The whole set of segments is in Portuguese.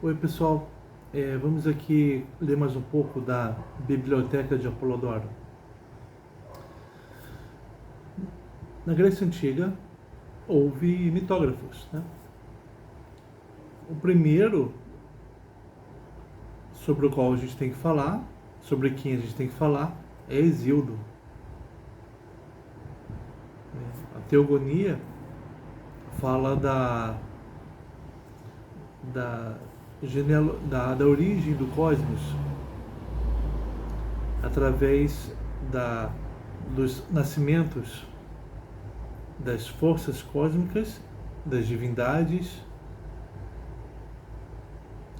Oi pessoal, vamos aqui ler mais um pouco da Biblioteca de Apolodoro. Na Grécia Antiga houve mitógrafos, né? O primeiro sobre o qual a gente tem que falar, sobre quem a gente tem que falar, é Hesíodo. A Teogonia fala da origem do cosmos através dos nascimentos das forças cósmicas, das divindades,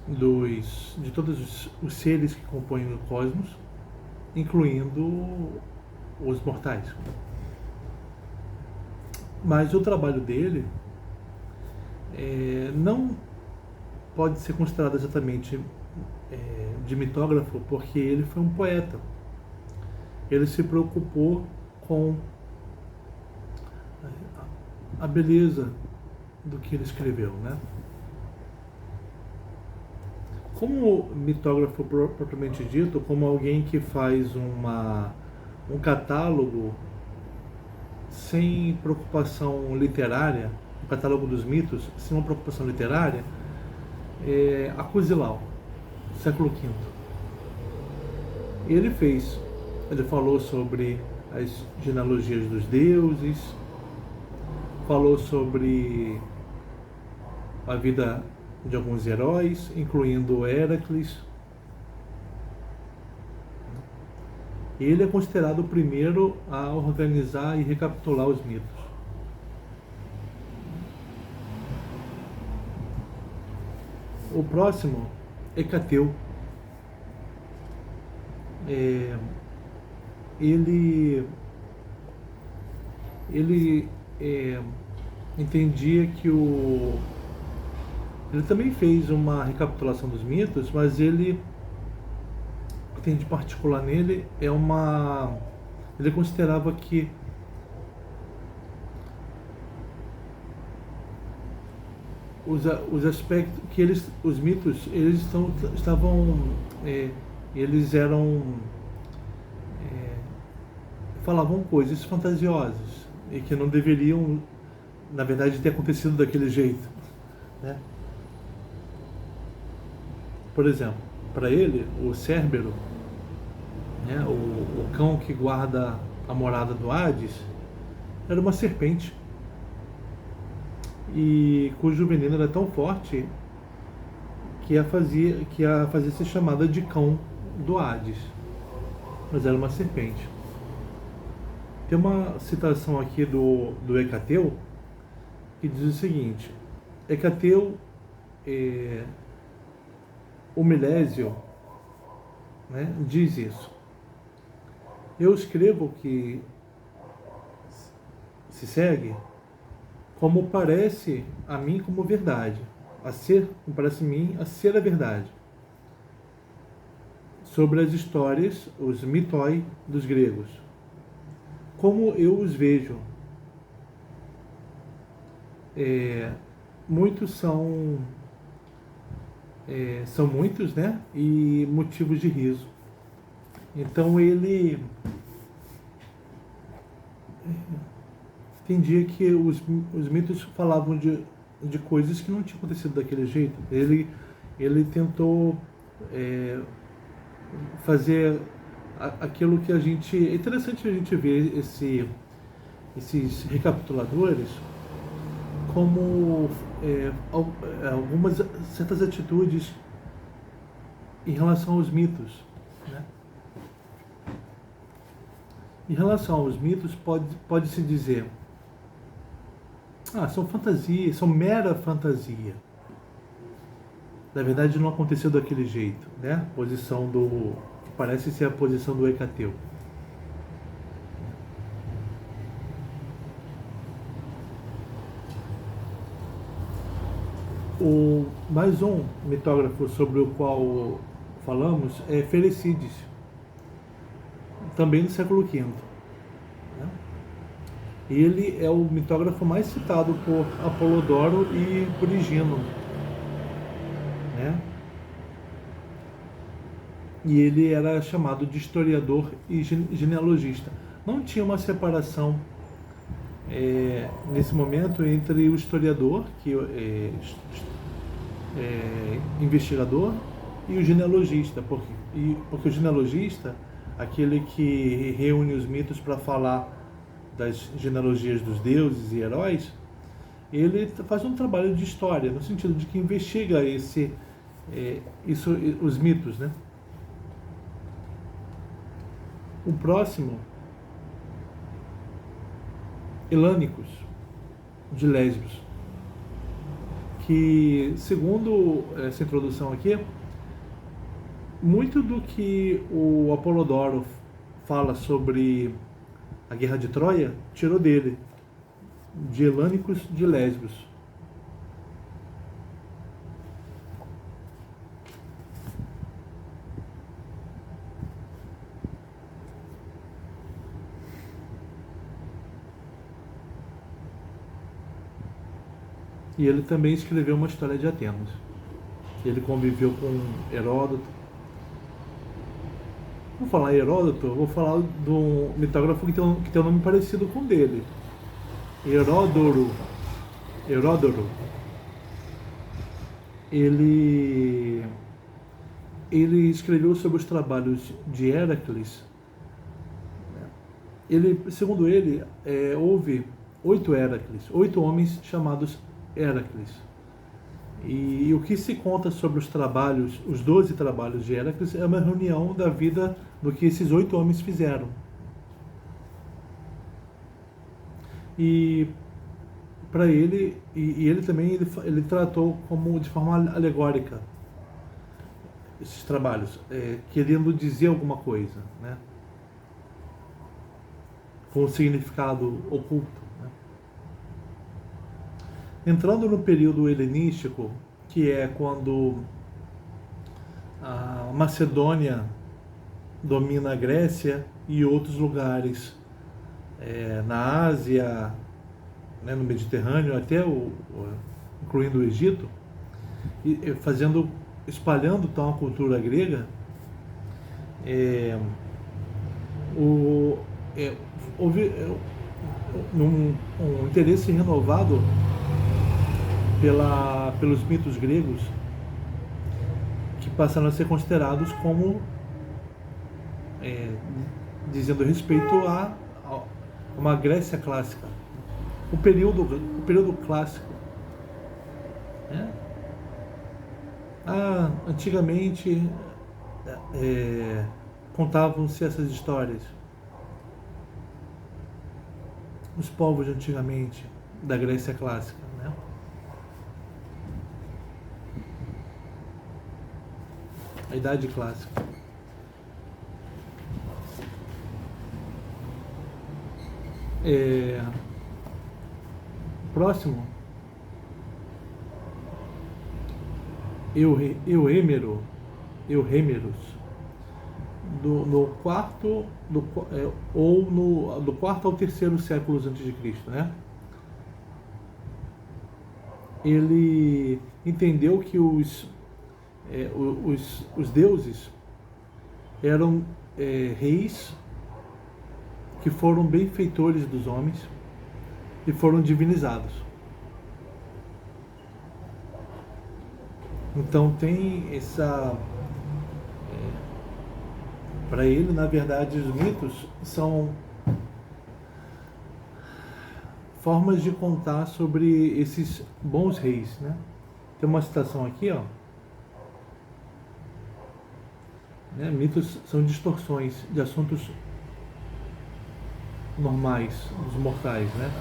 de todos os seres que compõem o cosmos, incluindo os mortais. Mas o trabalho dele não pode ser considerado exatamente de mitógrafo, porque ele foi um poeta. Ele se preocupou com a beleza do que ele escreveu, né? Como mitógrafo propriamente dito, como alguém que faz um catálogo sem preocupação literária, um catálogo dos mitos, sem uma preocupação literária, Akuzilau, século V. Ele falou sobre as genealogias dos deuses, falou sobre a vida de alguns heróis, incluindo Héracles. Ele é considerado o primeiro a organizar e recapitular os mitos. O próximo é Hecateu. Ele entendia que ele também fez uma recapitulação dos mitos, mas o que tem de particular nele ele considerava que os aspectos que os mitos, falavam coisas fantasiosas e que não deveriam, na verdade, ter acontecido daquele jeito, né? Por exemplo, para ele, o Cérbero, né, o cão que guarda a morada do Hades, era uma serpente, e cujo veneno era tão forte que a fazia ser chamada de cão do Hades, mas era uma serpente. Tem uma citação aqui do Hecateu que diz o seguinte: Hecateu, o Milésio, né, diz isso: eu escrevo que se segue como parece a mim como verdade, como parece a mim a ser a verdade, sobre as histórias, os mitói dos gregos, como eu os vejo. Muitos são muitos, né? E motivos de riso. Então ele entendia que os mitos falavam de coisas que não tinham acontecido daquele jeito. Ele tentou fazer aquilo que é interessante a gente ver esses recapituladores como algumas certas atitudes em relação aos mitos, né? Em relação aos mitos, pode-se dizer: são fantasia, são mera fantasia. Na verdade, não aconteceu daquele jeito, né? Parece ser a posição do Hecateu. Mais um mitógrafo sobre o qual falamos é Ferecides, também do século V. Né? Ele é o mitógrafo mais citado por Apolodoro e por Higino, né? e ele era chamado de historiador e genealogista. Não tinha uma separação nesse momento entre o historiador, que investigador, e o genealogista, porque o genealogista, aquele que reúne os mitos para falar das genealogias dos deuses e heróis, ele faz um trabalho de história, no sentido de que investiga os mitos, né? O próximo, Helânicos, de Lesbos, que, segundo essa introdução aqui, muito do que o Apolodoro fala sobre a Guerra de Troia tirou dele, de Helânicos de Lesbos. E ele também escreveu uma história de Atenas. Ele conviveu com Heródoto. Vou falar em Heródoto, vou falar de um mitógrafo que tem um nome parecido com o dele. Heródoto. Ele escreveu sobre os trabalhos de Heracles. Segundo ele, houve 8 Heracles, 8 homens chamados Heracles. E o que se conta sobre os trabalhos, os 12 trabalhos de Heracles, é uma reunião da vida do que esses 8 homens fizeram. E para ele, ele também ele tratou como de forma alegórica esses trabalhos, querendo dizer alguma coisa, né? Com um significado oculto. Entrando no período helenístico, que é quando a Macedônia domina a Grécia e outros lugares na Ásia, no Mediterrâneo, até incluindo o Egito, espalhando então a cultura grega, houve um interesse renovado pelos mitos gregos, que passaram a ser considerados como dizendo respeito a uma Grécia clássica, o período clássico. Antigamente contavam-se essas histórias. Os povos de antigamente, da Grécia clássica, né? A Idade Clássica. Próximo, Euêmeros, do quarto do quarto ao terceiro séculos antes de Cristo, né? Ele entendeu que os deuses eram reis que foram benfeitores dos homens e foram divinizados. Então tem essa... para ele, na verdade, os mitos são formas de contar sobre esses bons reis, né? Tem uma citação aqui, ó. Mitos são distorções de assuntos normais dos mortais, né?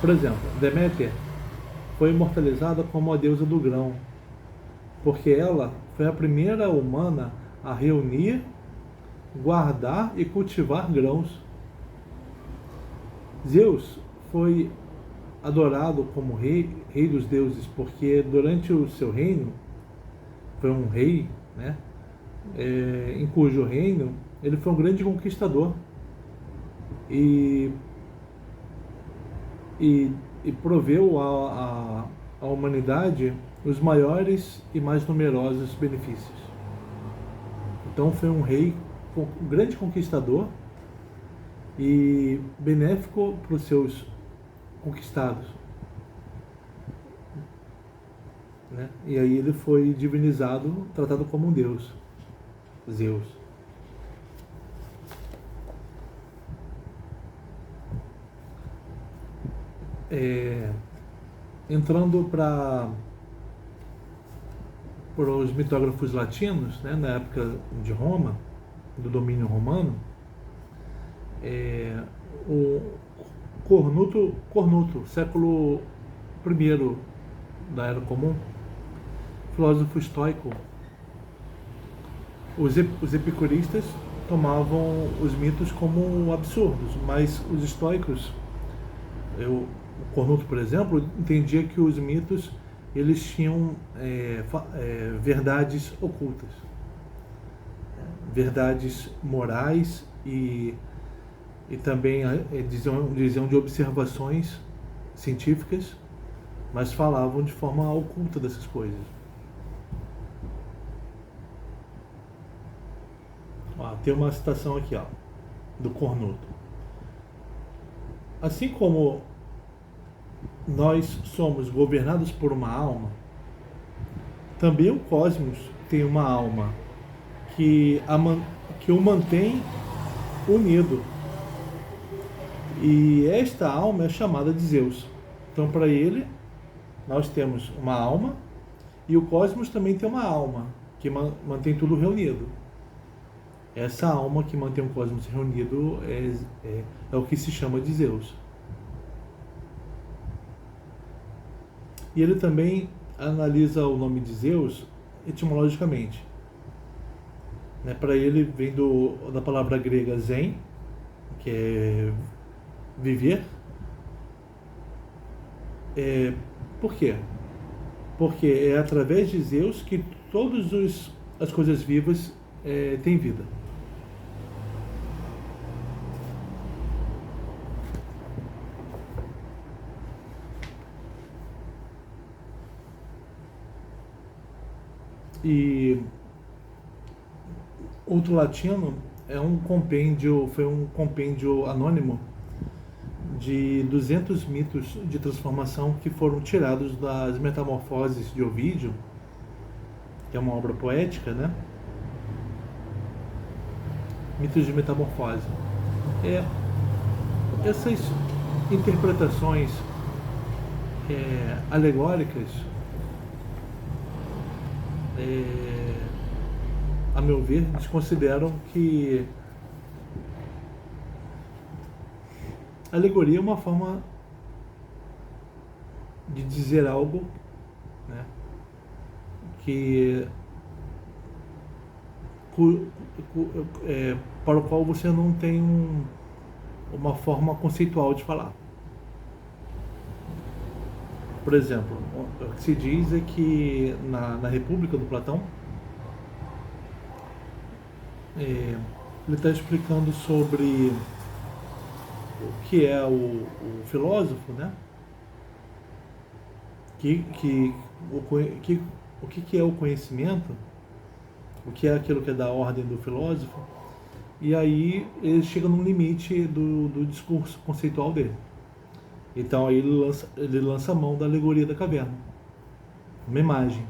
Por exemplo, Deméter foi imortalizada como a deusa do grão, porque ela foi a primeira humana a reunir, guardar e cultivar grãos. Zeus foi adorado como rei dos deuses, porque durante o seu reino foi um rei, né? Em cujo reino ele foi um grande conquistador e proveu à humanidade os maiores e mais numerosos benefícios. Então foi um rei, um grande conquistador e benéfico para os seus conquistados, né? E aí ele foi divinizado, tratado como um deus, Zeus. Entrando para os mitógrafos latinos, né, na época de Roma, do domínio romano, o Cornuto, século I da Era Comum, filósofo estoico, os epicuristas tomavam os mitos como absurdos, mas os estoicos, o Cornuto, por exemplo, entendia que os mitos eles tinham verdades ocultas, verdades morais e também diziam de observações científicas, mas falavam de forma oculta dessas coisas. Tem uma citação aqui, do Cornuto. Assim como nós somos governados por uma alma, também o cosmos tem uma alma que o mantém unido. E esta alma é chamada de Zeus. Então, para ele, nós temos uma alma e o cosmos também tem uma alma que mantém tudo reunido. Essa alma que mantém o cosmos reunido é o que se chama de Zeus. E ele também analisa o nome de Zeus etimologicamente. Para ele vem da palavra grega zen, que é viver. Por quê? Porque é através de Zeus que todas as coisas vivas têm vida. E outro latino foi um compêndio anônimo de 200 mitos de transformação que foram tirados das Metamorfoses de Ovídio, que é uma obra poética, né? Mitos de metamorfose. Essas interpretações alegóricas, a meu ver, eles consideram que a alegoria é uma forma de dizer algo, né, para o qual você não tem uma forma conceitual de falar. Por exemplo, o que se diz é que na República do Platão, ele está explicando sobre o que é o filósofo, né? O que é o conhecimento, o que é aquilo que é da ordem do filósofo, e aí ele chega num limite do discurso conceitual dele. Então aí ele lança a mão da alegoria da caverna, uma imagem.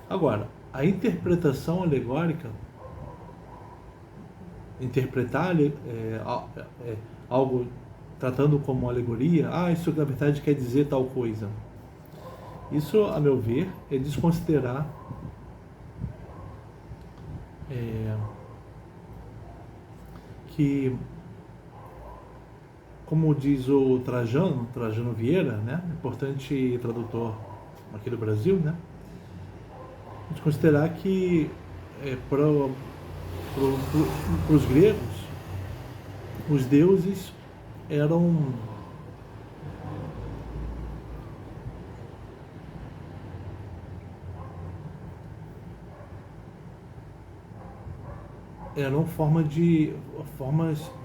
Agora, a interpretação alegórica, interpretar algo tratando como alegoria, isso na verdade quer dizer tal coisa. Isso, a meu ver, é desconsiderar que, como diz o Trajano Vieira, né, importante tradutor aqui do Brasil, né, desconsiderar que para os gregos, os deuses eram formas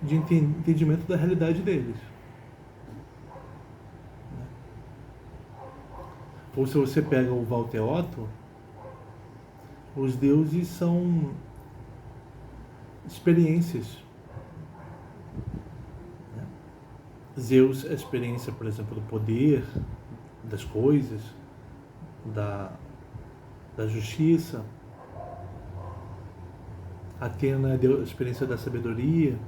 de entendimento da realidade deles. Ou se você pega o Walter Otto, Os deuses são experiências. Zeus é a experiência, por exemplo, do poder, das coisas, da justiça. Atena é a experiência da sabedoria,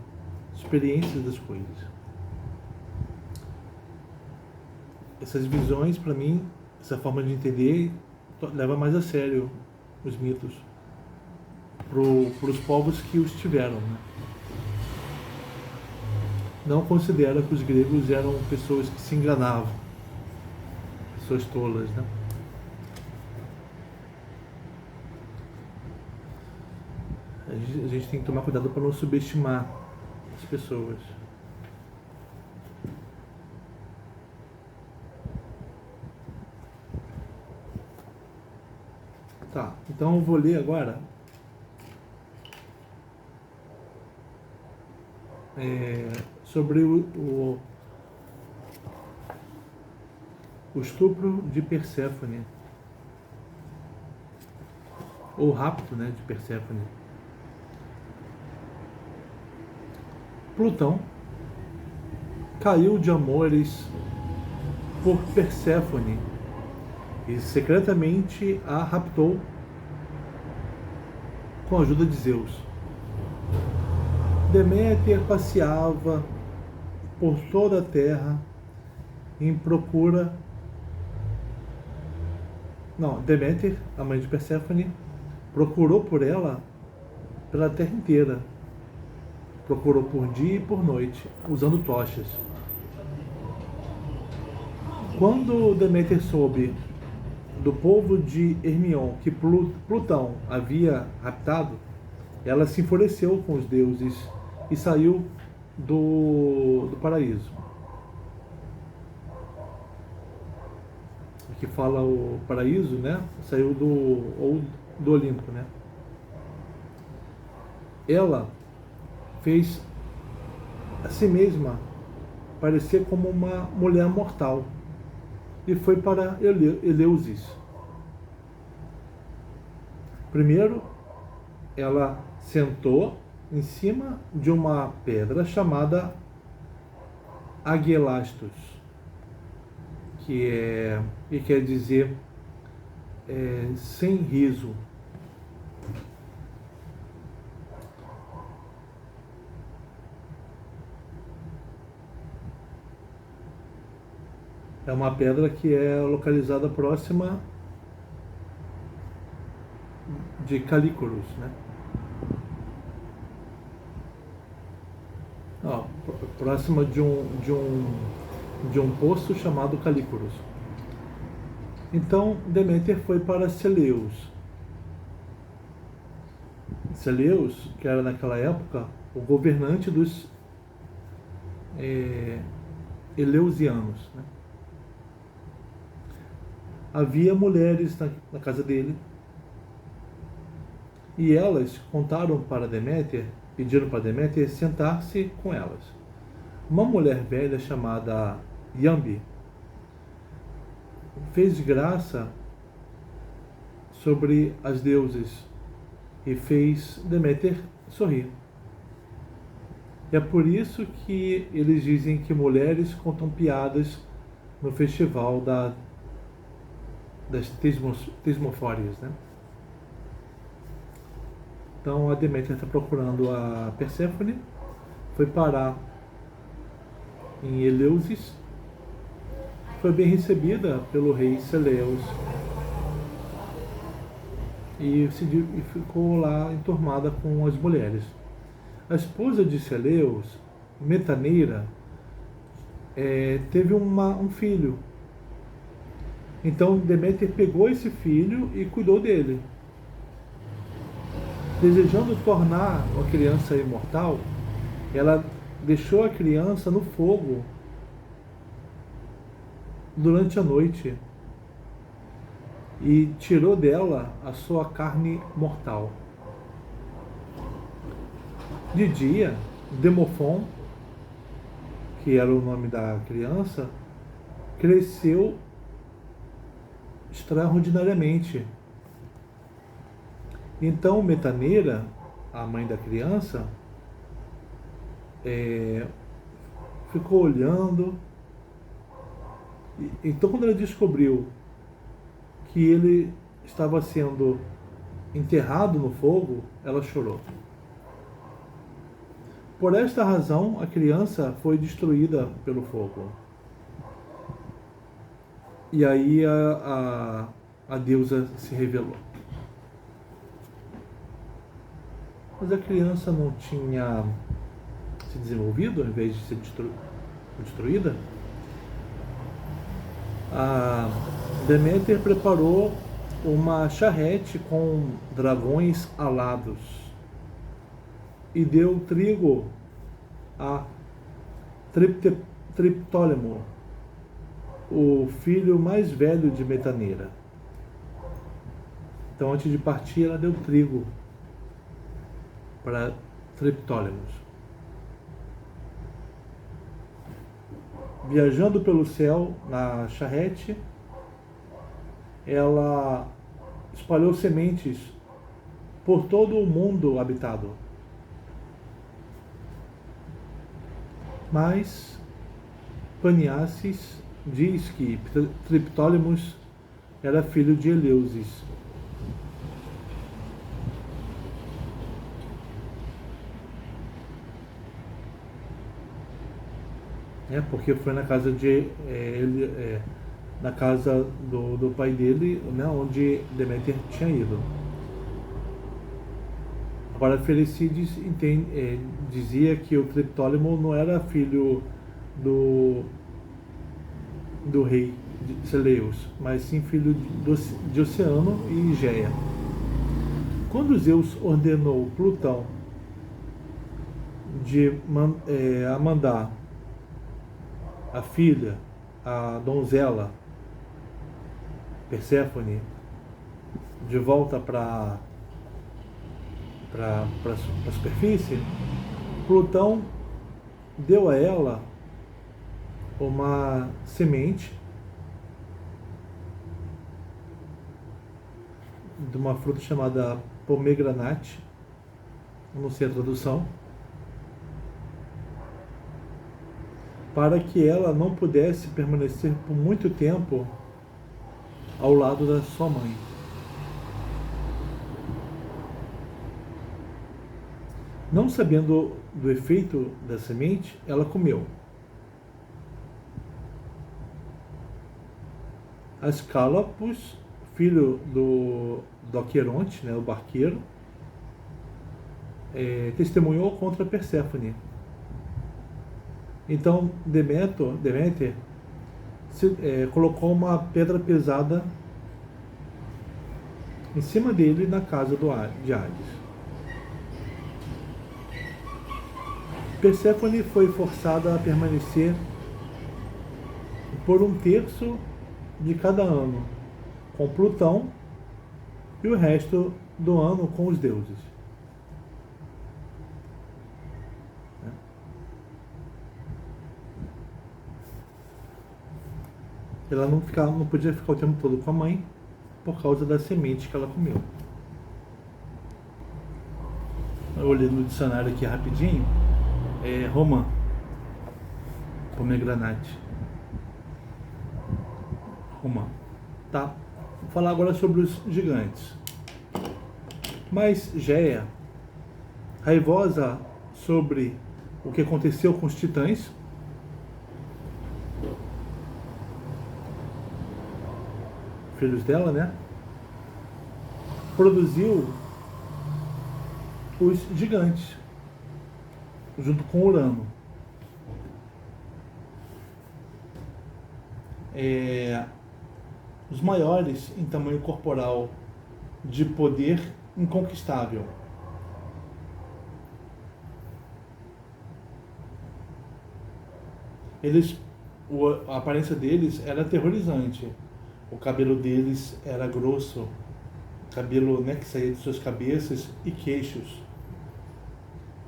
experiências das coisas. Essas visões, para mim, essa forma de entender, leva mais a sério os mitos para os povos que os tiveram, né? Não considera que os gregos eram pessoas que se enganavam, pessoas tolas, né? A gente tem que tomar cuidado para não subestimar as pessoas. Tá, então eu vou ler agora sobre o estupro de Perséfone, ou rapto, né, de Perséfone. Plutão caiu de amores por Perséfone e secretamente a raptou com a ajuda de Zeus. Deméter passeava por toda a terra em procura... Não, Deméter, a mãe de Perséfone, procurou por ela pela terra inteira. Procurou por dia e por noite, usando tochas. Quando Deméter soube do povo de Hermion que Plutão havia raptado, ela se enfureceu com os deuses e saiu do paraíso. Aqui fala o paraíso, né? Saiu do Olimpo, né? Ela fez a si mesma parecer como uma mulher mortal e foi para Eleusis. Primeiro, ela sentou em cima de uma pedra chamada Agelastos, que quer dizer sem riso. É uma pedra que é localizada próxima de Calícuros, né? Próxima de um poço chamado Calícuros. Então Deméter foi para Celeus. Celeus, que era naquela época o governante dos Eleusianos, né? Havia mulheres na casa dele e elas contaram para Deméter, pediram para Deméter sentar-se com elas. Uma mulher velha chamada Iambe fez graça sobre as deusas e fez Deméter sorrir. E é por isso que eles dizem que mulheres contam piadas no festival das Tesmofórias, né? Então a Deméter está procurando a Perséfone, foi parar em Eleusis, foi bem recebida pelo rei Celeus e ficou lá enturmada com as mulheres. A esposa de Celeus, Metaneira, teve um filho. Então Deméter pegou esse filho e cuidou dele. Desejando tornar a criança imortal, ela deixou a criança no fogo durante a noite e tirou dela a sua carne mortal. De dia, Demofon, que era o nome da criança, cresceu extraordinariamente Então Metaneira, a mãe da criança, ficou olhando. Então, quando ela descobriu que ele estava sendo enterrado no fogo, ela chorou. Por esta razão, a criança foi destruída pelo fogo. E aí a deusa se revelou. Mas a criança não tinha se desenvolvido ao invés de ser destruída? A Deméter preparou uma charrete com dragões alados e deu trigo a Triptólemo, o filho mais velho de Metaneira. Então, antes de partir, ela deu trigo para Triptólemos. Viajando pelo céu na charrete, ela espalhou sementes por todo o mundo habitado. Mas Paniassis diz que Triptólemos era filho de Eleusis. Porque foi na casa na casa do pai dele, né, onde Deméter tinha ido. Agora, Felicides dizia que o Triptólemo não era filho do rei Celeus, mas sim filho de Oceano e Igéia. Quando Zeus ordenou Plutão a mandar a filha, a donzela Perséfone, de volta para a superfície, Plutão deu a ela uma semente de uma fruta chamada pomegranate, não sei a tradução, para que ela não pudesse permanecer por muito tempo ao lado da sua mãe. Não sabendo do efeito da semente, ela comeu. Ascálapos, filho do Aqueronte, né, o barqueiro, testemunhou contra Perséfone. Então Deméter colocou uma pedra pesada em cima dele na casa de Hades. Perséfone foi forçada a permanecer por 1/3 de cada ano com Plutão e o resto do ano com os deuses. Ela não podia ficar o tempo todo com a mãe por causa da semente que ela comeu. Eu olhei no dicionário aqui rapidinho. Romã, pomegranate. Romã. Tá. Vou falar agora sobre os gigantes. Mas Géia, raivosa sobre o que aconteceu com os titãs, filhos dela, né? Produziu os gigantes, junto com Urano. Os maiores em tamanho corporal, de poder inconquistável. A aparência deles era aterrorizante. O cabelo deles era grosso, cabelo, né, que saía de suas cabeças e queixos.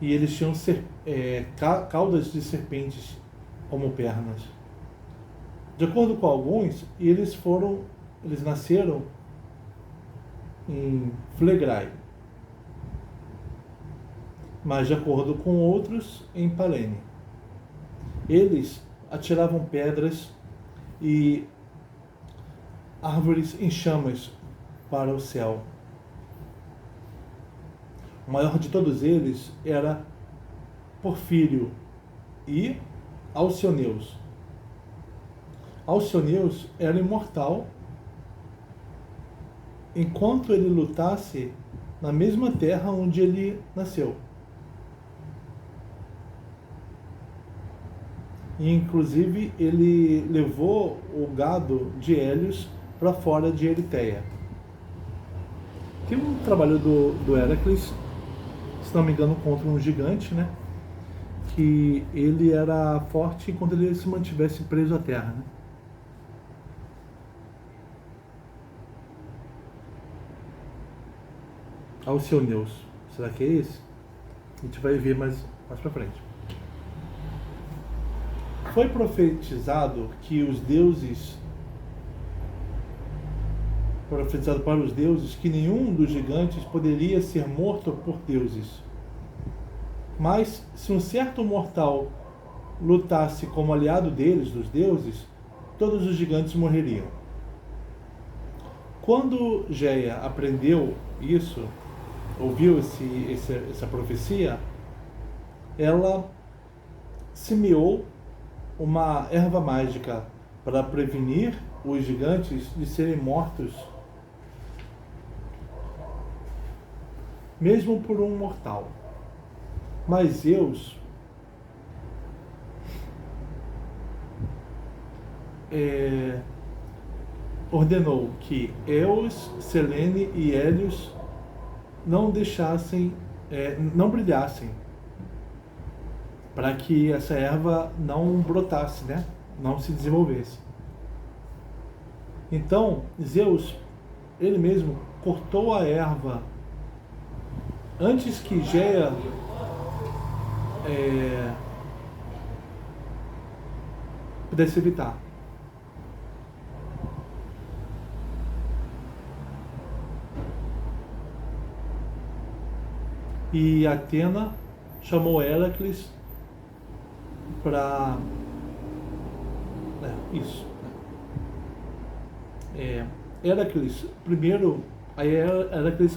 E eles tinham caudas de serpentes como pernas. De acordo com alguns, eles nasceram em Flegrae, mas de acordo com outros, em Palene. Eles atiravam pedras e árvores em chamas para o céu. O maior de todos eles era Porfírio e Alcioneus. Alcioneus era imortal enquanto ele lutasse na mesma terra onde ele nasceu. E, inclusive, ele levou o gado de Hélios para fora de Eritéia. Tem um trabalho do Heracles, se não me engano, contra um gigante, né? Que ele era forte enquanto ele se mantivesse preso à terra, né? Alcioneus. Será que é esse? A gente vai ver mais pra frente. Foi profetizado que os deuses, profetizado para os deuses, que nenhum dos gigantes poderia ser morto por deuses. Mas se um certo mortal lutasse como aliado deles, dos deuses, todos os gigantes morreriam. Quando Géia aprendeu isso, ouviu essa profecia, ela semeou uma erva mágica para prevenir os gigantes de serem mortos, mesmo por um mortal. Mas Zeus ordenou que Eos, Selene e Hélios não deixassem, não brilhassem, para que essa erva não brotasse, né? Não se desenvolvesse. Então, Zeus, ele mesmo, cortou a erva antes que Géia pudesse evitar. E Atena chamou Heracles para isso. Heracles primeiro, aí Heracles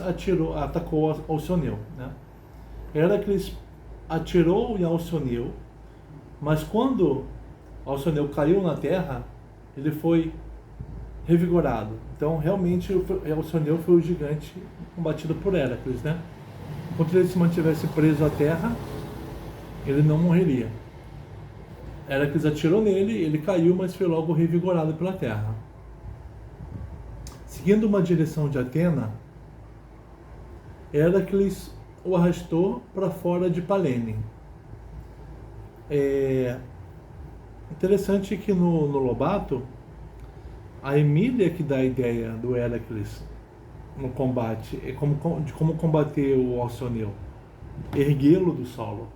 atacou Alcioneu, né? Heracles atirou em Alcioneu, mas quando Alcioneu caiu na terra, ele foi revigorado. Então realmente Alcioneu foi o gigante combatido por Heracles, né? Enquanto ele se mantivesse preso à terra, ele não morreria. Heracles atirou nele, ele caiu, mas foi logo revigorado pela terra. Seguindo uma direção de Atena, Heracles o arrastou para fora de Palene. Interessante que no Lobato, a Emília que dá a ideia do Heracles no combate, de como combater o Alcioneu, erguê-lo do solo,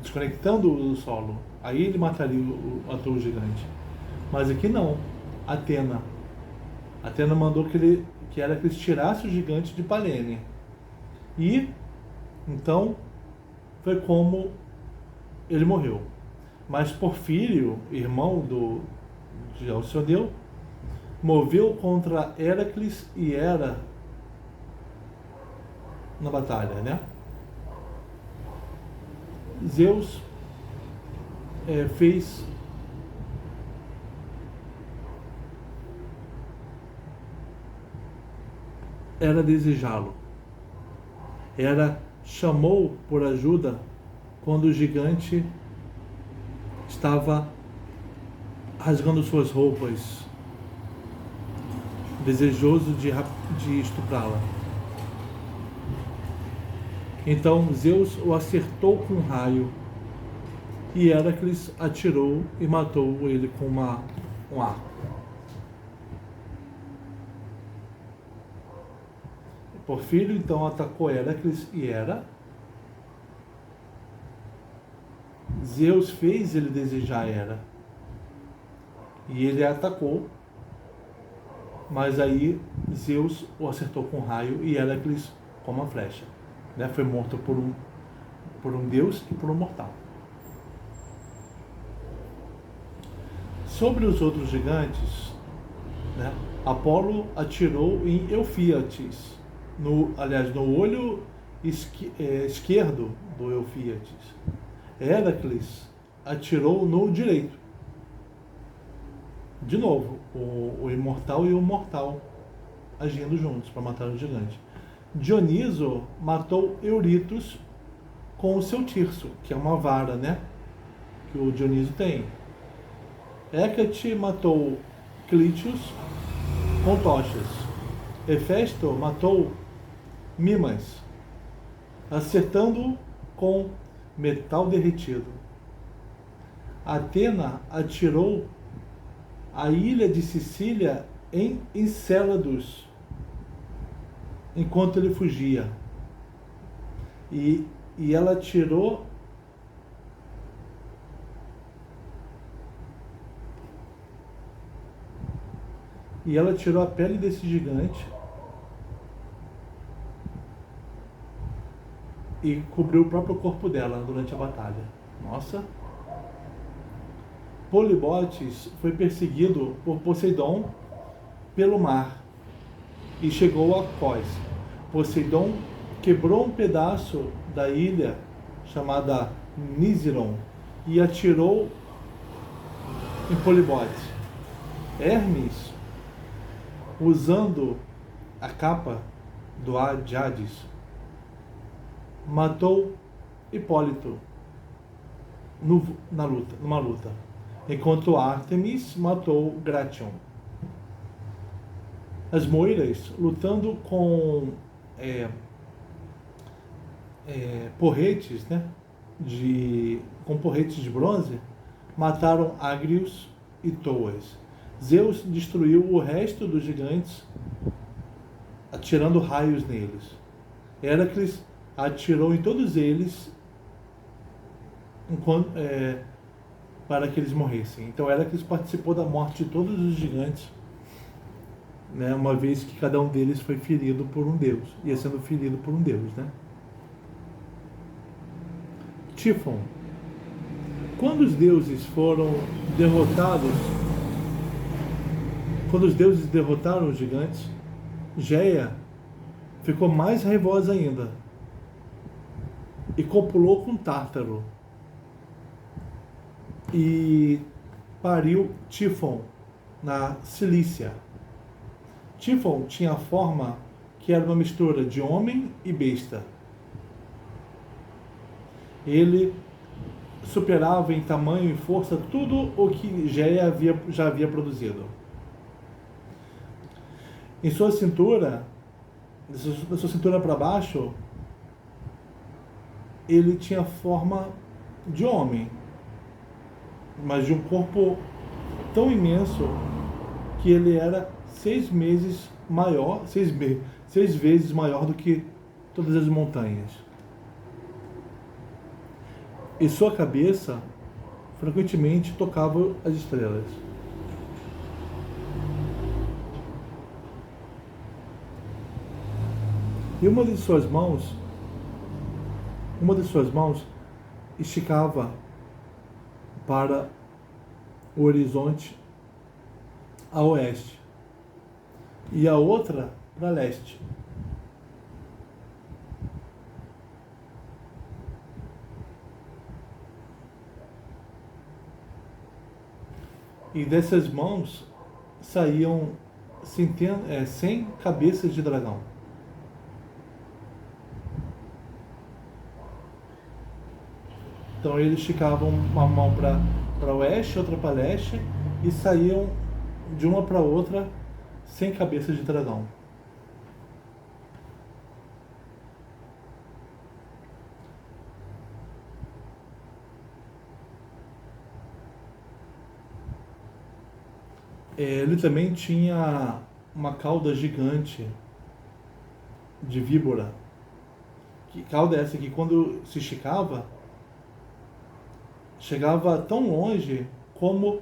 desconectando-o do solo, aí ele mataria o ator gigante. Mas aqui não. Atena mandou que Heracles tirasse o gigante de Palene. E então foi como ele morreu. Mas Porfírio, irmão de Alcioneu, moveu contra Heracles e Hera na batalha, né? Zeus fez Hera desejá-lo. Hera chamou por ajuda quando o gigante estava rasgando suas roupas, desejoso de estuprá-la. Então Zeus o acertou com um raio e Heracles atirou e matou ele com um arco. Porfírio então atacou Heracles e Hera. Zeus fez ele desejar Hera e ele a atacou, mas aí Zeus o acertou com um raio e Heracles com uma flecha, né? Foi morto por um deus e por um mortal. Sobre os outros gigantes, né, Apolo atirou em Eufíates, no olho esquerdo do Eufíates. Héracles atirou no direito. De novo, o imortal e o mortal agindo juntos para matar o gigante. Dioniso matou Euritos com o seu tirso, que é uma vara, né? Que o Dioniso tem. Hécate matou Clítios com tochas. Hefesto matou Mimas, acertando-o com metal derretido. Atena atirou a ilha de Sicília em Encélados, enquanto ele fugia. E ela tirou a pele desse gigante e cobriu o próprio corpo dela durante a batalha. Nossa! Polibotes foi perseguido por Poseidon pelo mar e chegou a Cós. Poseidon quebrou um pedaço da ilha chamada Nísiron e atirou em Polibotes. Hermes, usando a capa do Hades, matou Hipólito numa luta, enquanto Ártemis matou Gratión. As moiras, lutando com porretes, né, com porretes de bronze, mataram Ágrios e Toas. Zeus destruiu o resto dos gigantes, atirando raios neles. Héracles atirou em todos eles para que eles morressem. Então Héracles participou da morte de todos os gigantes, né, uma vez que cada um deles foi ferido por um deus, ia sendo ferido por um deus, né? Tífon. Quando os deuses derrotaram os gigantes, Géia ficou mais raivosa ainda e copulou com Tártaro e pariu Tífon na Cilícia. Tífon tinha a forma que era uma mistura de homem e besta. Ele superava em tamanho e força tudo o que Géia já havia produzido. Em sua cintura, da sua cintura para baixo, ele tinha forma de homem, mas de um corpo tão imenso que ele era 6 vezes maior do que todas as montanhas. E sua cabeça frequentemente tocava as estrelas. E uma de suas mãos esticava para o horizonte a oeste e a outra para leste. E dessas mãos saíam 100 cabeças de dragão. Então eles esticavam uma mão para oeste, outra para leste, e saíam de uma para outra 100 cabeças de dragão. Ele também tinha uma cauda gigante de víbora. Que cauda é essa que, quando se esticava, chegava tão longe como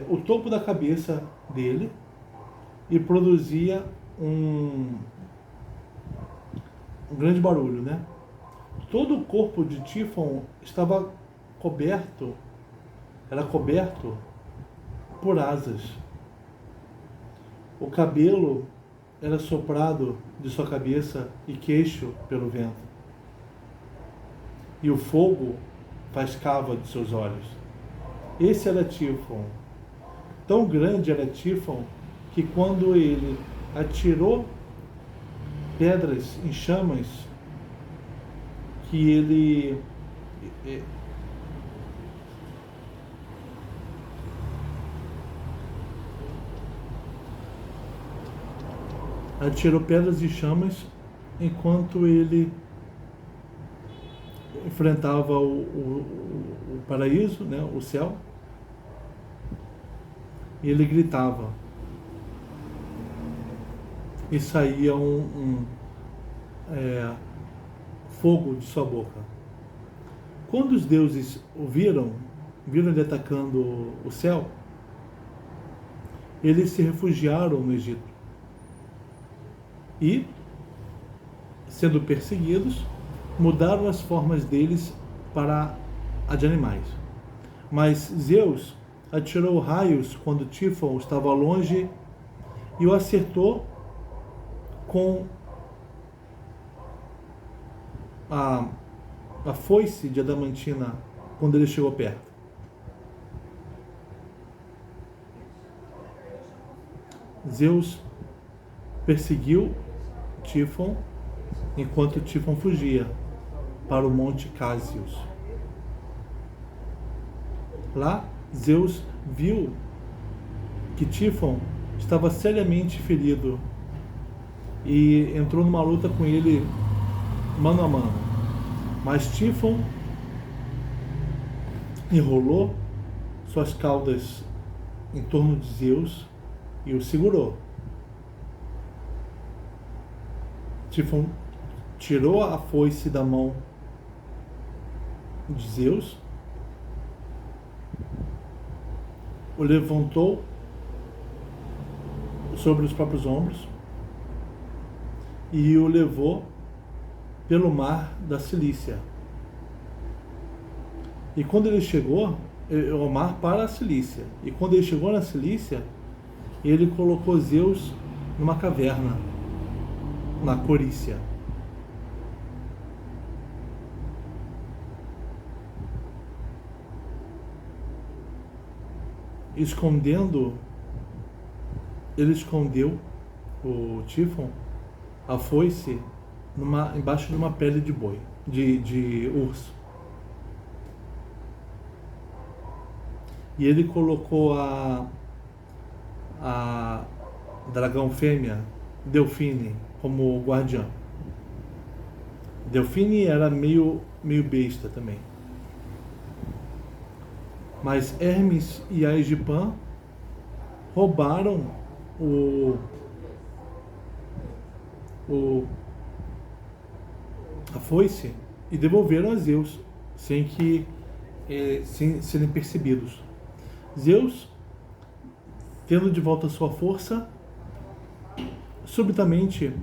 o topo da cabeça dele e produzia um grande barulho, né? todo o corpo de Tifon estava coberto, era coberto por asas. O cabelo era soprado de sua cabeça e queixo pelo vento. E o fogo faiscava de seus olhos. Esse era Tifon. Tão grande era Tifon que quando ele atirou pedras em chamas, que ele atirou pedras e chamas enquanto ele enfrentava o paraíso, né, o céu, e ele gritava e saía fogo de sua boca. Quando os deuses o viram ele atacando o céu, eles se refugiaram no Egito. E, sendo perseguidos, mudaram as formas deles para a de animais. Mas Zeus atirou raios quando Tifon estava longe e o acertou com a foice de adamantina quando ele chegou perto. Zeus perseguiu Tifon enquanto Tifon fugia para o Monte Cásius. Lá, Zeus viu que Tifon estava seriamente ferido e entrou numa luta com ele mano a mano. Mas Tifon enrolou suas caudas em torno de Zeus e o segurou. Tifon tirou a foice da mão de Zeus, o levantou sobre os próprios ombros e o levou pelo mar da Cilícia. E quando ele chegou, o mar para a Cilícia, e quando ele chegou na Cilícia, ele colocou Zeus numa caverna, na Corícia. Ele escondeu o Tifon, a foice, embaixo de uma pele de boi, de urso. E ele colocou a dragão fêmea, Delfine, como guardiã. Delfine era meio besta também. Mas Hermes e Aegipan roubaram a foice e devolveram a Zeus sem serem percebidos. Zeus, tendo de volta sua força, subitamente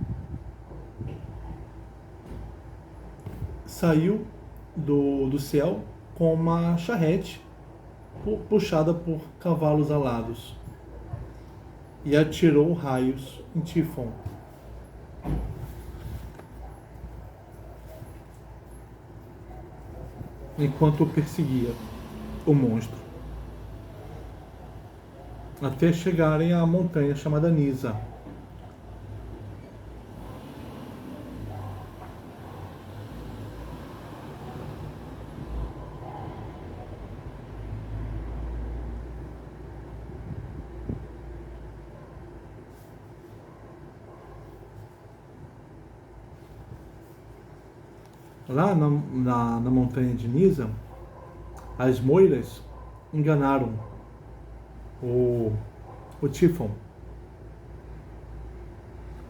saiu do céu com uma charrete puxada por cavalos alados e atirou raios em Tifon. Enquanto perseguia o monstro, até chegarem à montanha chamada Nisa. Lá na montanha de Nisa, as moiras enganaram o Tifon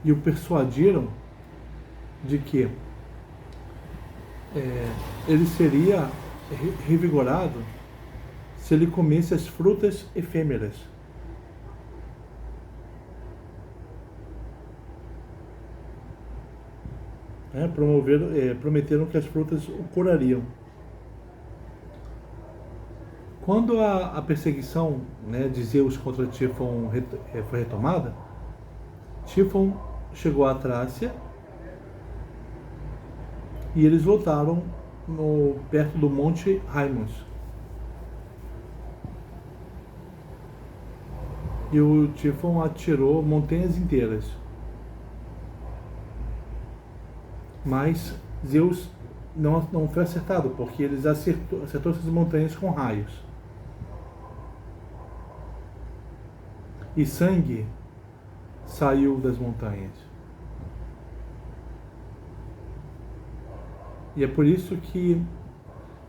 e o persuadiram de que ele seria revigorado se ele comesse as frutas efêmeras. né, prometeram que as frutas o curariam. Quando a perseguição, né, de Zeus contra Tífon foi retomada, Tífon chegou à Trácia e eles voltaram perto do Monte Haimos. E o Tífon atirou montanhas inteiras. Mas Zeus não foi acertado, porque eles acertou essas montanhas com raios. E sangue saiu das montanhas. E é por isso que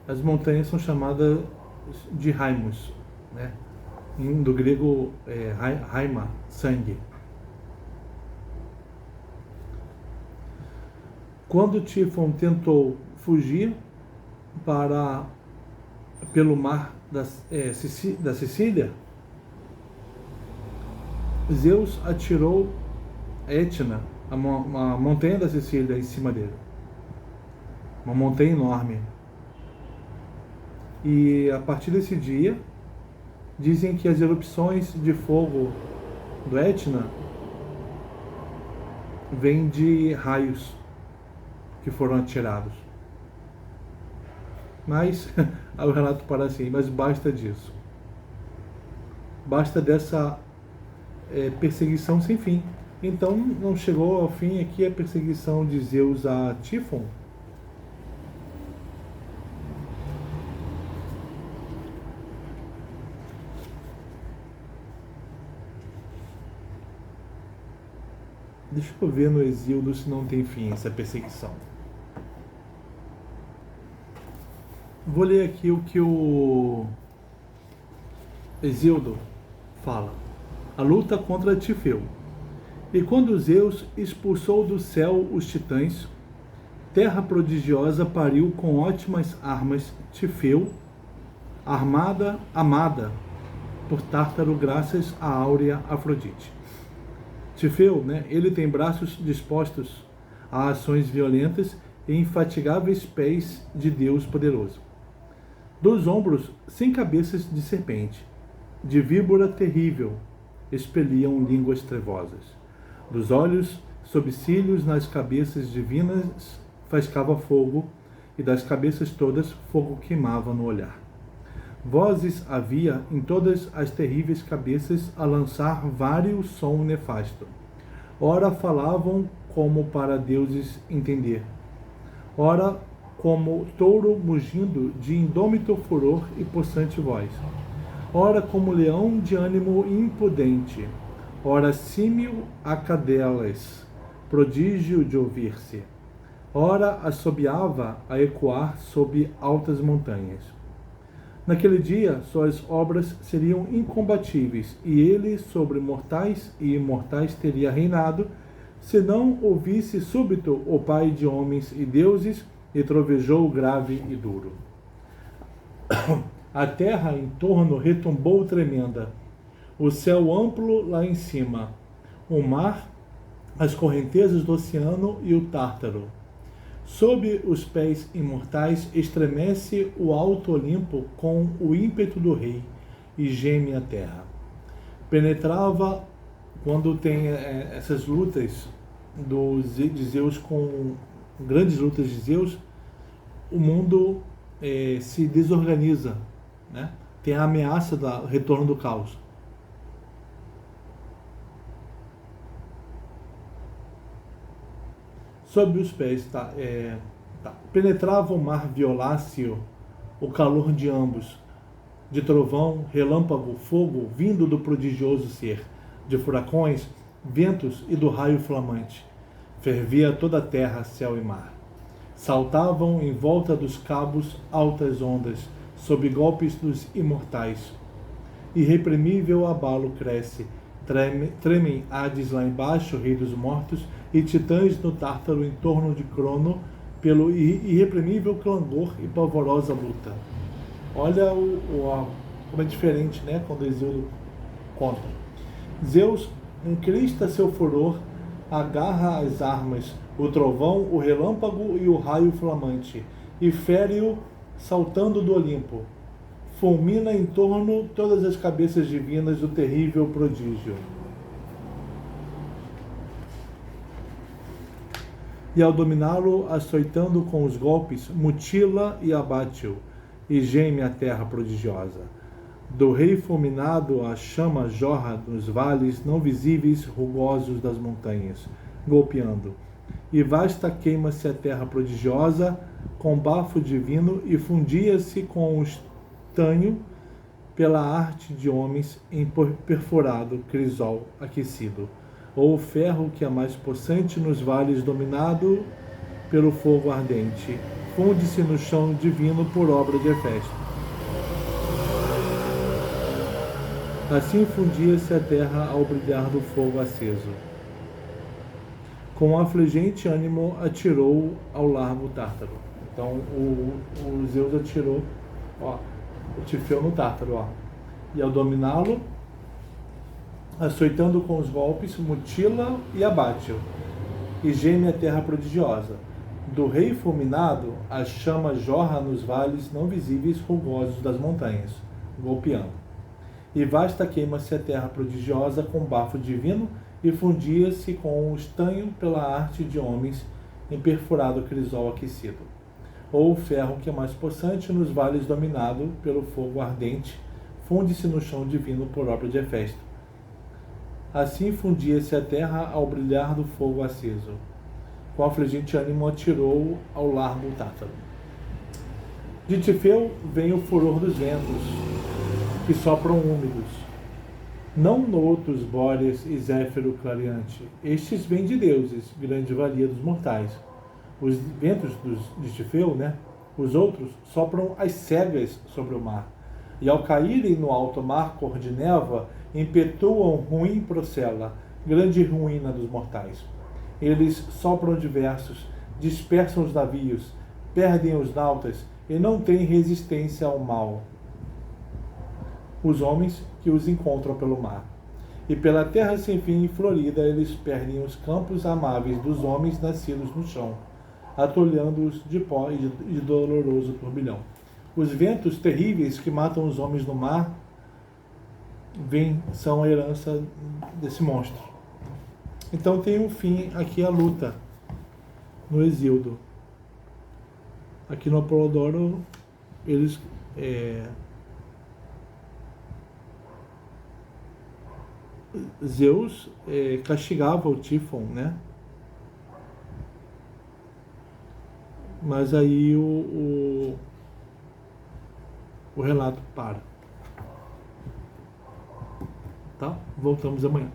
as montanhas são chamadas de Haimos, né? Do grego haima, sangue. Quando Tífon tentou fugir pelo mar da Sicília, Zeus atirou Etna, uma montanha da Sicília, em cima dele. Uma montanha enorme. E a partir desse dia, dizem que as erupções de fogo do Etna vêm de raios que foram atirados. Mas, o relato parece assim, mas basta disso. Basta dessa perseguição sem fim. Então, não chegou ao fim aqui a perseguição de Zeus a Tífon? Deixa eu ver no Exíodo se não tem fim essa perseguição. Vou ler aqui o que o Exíodo fala. A luta contra Tifeu. E quando Zeus expulsou do céu os titãs, terra prodigiosa pariu com ótimas armas Tifeu, amada por Tártaro graças à áurea Afrodite. Tifeu, né, ele tem braços dispostos a ações violentas e infatigáveis pés de Deus poderoso. Dos ombros, 100 cabeças de serpente, de víbora terrível, expeliam línguas trevosas. Dos olhos, sob cílios nas cabeças divinas, faiscava fogo, e das cabeças todas, fogo queimava no olhar. Vozes havia em todas as terríveis cabeças a lançar vários som nefasto. Ora falavam como para deuses entender, ora como touro mugindo de indômito furor e possante voz, ora como leão de ânimo impudente, ora símil a cadelas, prodígio de ouvir-se, ora assobiava a ecoar sob altas montanhas. Naquele dia, suas obras seriam incombatíveis, e ele sobre mortais e imortais teria reinado, se não ouvisse súbito o Pai de homens e deuses, e trovejou grave e duro. A terra em torno retumbou tremenda, o céu amplo lá em cima, o mar, as correntezas do oceano e o Tártaro. Sob os pés imortais estremece o alto Olimpo com o ímpeto do rei, e geme a terra. Penetrava, quando tem essas lutas de Zeus com grandes lutas de Zeus, o mundo se desorganiza, né? Tem a ameaça do retorno do caos. Sob os pés penetrava o mar violáceo, o calor de ambos, de trovão, relâmpago, fogo, vindo do prodigioso ser, de furacões, ventos e do raio flamante. Fervia toda a terra, céu e mar. Saltavam em volta dos cabos altas ondas, sob golpes dos imortais. Irreprimível abalo cresce, tremem Hades lá embaixo, rei dos mortos, e titãs no Tártaro em torno de Crono, pelo irreprimível clangor e pavorosa luta. Olha como é diferente, né, quando Exíodo conta. Zeus encrista seu furor agarra as armas, o trovão, o relâmpago e o raio flamante, e fere-o saltando do Olimpo. Fulmina em torno todas as cabeças divinas do terrível prodígio. E ao dominá-lo, açoitando com os golpes, mutila e abate-o, e geme a terra prodigiosa. Do rei fulminado, a chama jorra nos vales não visíveis rugosos das montanhas, golpeando. E vasta queima-se a terra prodigiosa com bafo divino e fundia-se com o estanho pela arte de homens em perfurado crisol aquecido, ou o ferro que é mais possante nos vales dominado pelo fogo ardente, funde-se no chão divino por obra de Hefesto. Assim fundia-se a terra ao brilhar do fogo aceso. Com afligente ânimo atirou ao largo Tártaro. Então o Zeus atirou, ó, o Tifeu no Tártaro, ó. E ao dominá-lo, açoitando com os golpes, mutila e abate-o, e geme a terra prodigiosa. Do rei fulminado, a chama jorra nos vales não visíveis rugosos das montanhas, golpeando. E vasta queima-se a terra prodigiosa com bafo divino e fundia-se com o estanho pela arte de homens em perfurado crisol aquecido. Ou o ferro que é mais possante nos vales dominado pelo fogo ardente, funde-se no chão divino por obra de Hefesto. Assim fundia-se a terra ao brilhar do fogo aceso. Com afligente ânimo atirou ao largo Tártaro. De Tifeu vem o furor dos ventos, que sopram úmidos. Não noutros Bóreas e Zéfiro clareante. Estes vêm de deuses, grande valia dos mortais. Os ventos de Tifeu, né? Os outros sopram às cegas sobre o mar. E ao caírem no alto mar cor de névoa, impetuam ruim procela, grande ruína dos mortais. Eles sopram diversos, dispersam os navios, perdem os nautas e não têm resistência ao mal. Os homens que os encontram pelo mar. E pela terra sem fim e florida eles perdem os campos amáveis dos homens nascidos no chão, atolhando-os de pó e de doloroso turbilhão. Os ventos terríveis que matam os homens no mar são a herança desse monstro. Então tem um fim aqui a luta no Exíodo. Aqui no Apolodoro eles Zeus castigava o Tifon, né? Mas aí o relato para. Tá? Voltamos amanhã.